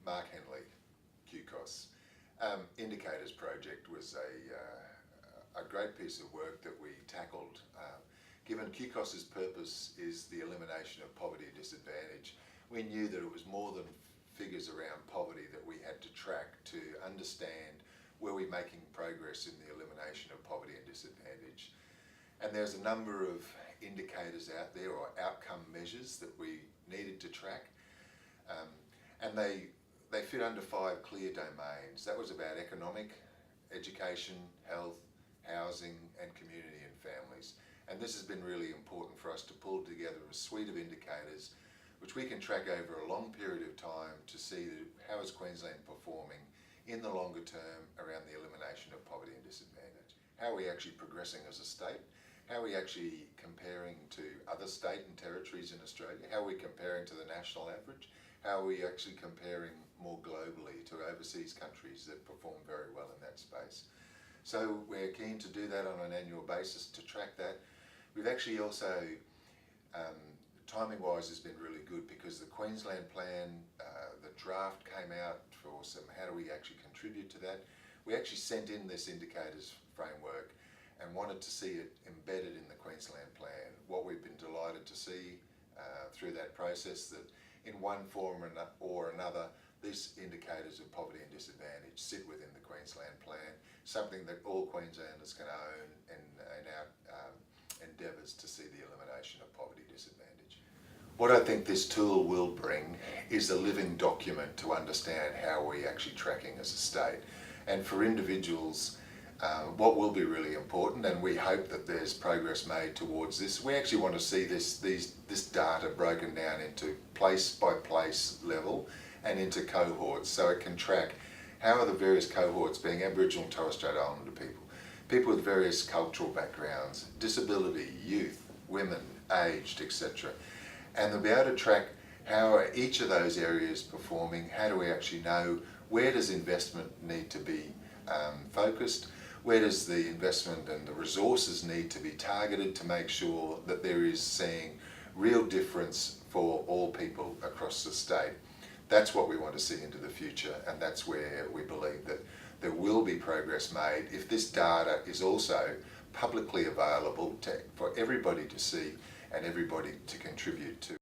Mark Henley, QCOSS. Indicators project was a great piece of work that we tackled. Given QCOSS's purpose is the elimination of poverty and disadvantage, we knew that it was more than figures around poverty that we had to track to understand where we're making progress in the elimination of poverty and disadvantage. And there's a number of indicators out there, or outcome measures, that we needed to track. And they fit under 5 clear domains. That was about economic, education, health, housing, and community and families. And this has been really important for us to pull together a suite of indicators which we can track over a long period of time to see how is Queensland performing in the longer term around the elimination of poverty and disadvantage. How are we actually progressing as a state? How are we actually comparing to other state and territories in Australia? How are we comparing to the national average? How are we actually comparing more globally to overseas countries that perform very well in that space? So we're keen to do that on an annual basis to track that. We've actually also, timing-wise has been really good because the Queensland plan, the draft came out for some, how do we actually contribute to that? We actually sent in this indicators framework and wanted to see it embedded in the Queensland plan. What we've been delighted to see through that process, that in one form or another, these indicators of poverty and disadvantage sit within the Queensland plan, something that all Queenslanders can own in our endeavours to see the elimination of poverty disadvantage. What I think this tool will bring is a living document to understand how we're actually tracking as a state. And for individuals, what will be really important, and we hope that there's progress made towards this, we actually want to see this data broken down into place by place level and into cohorts, so it can track how are the various cohorts, being Aboriginal and Torres Strait Islander people with various cultural backgrounds, disability, youth, women, aged, etc. And they'll be able to track how are each of those areas performing, how do we actually know where does investment need to be focused, where does the investment and the resources need to be targeted to make sure that there is seeing real difference for all people across the state. That's what we want to see into the future, and that's where we believe that there will be progress made if this data is also publicly available for everybody to see and everybody to contribute to.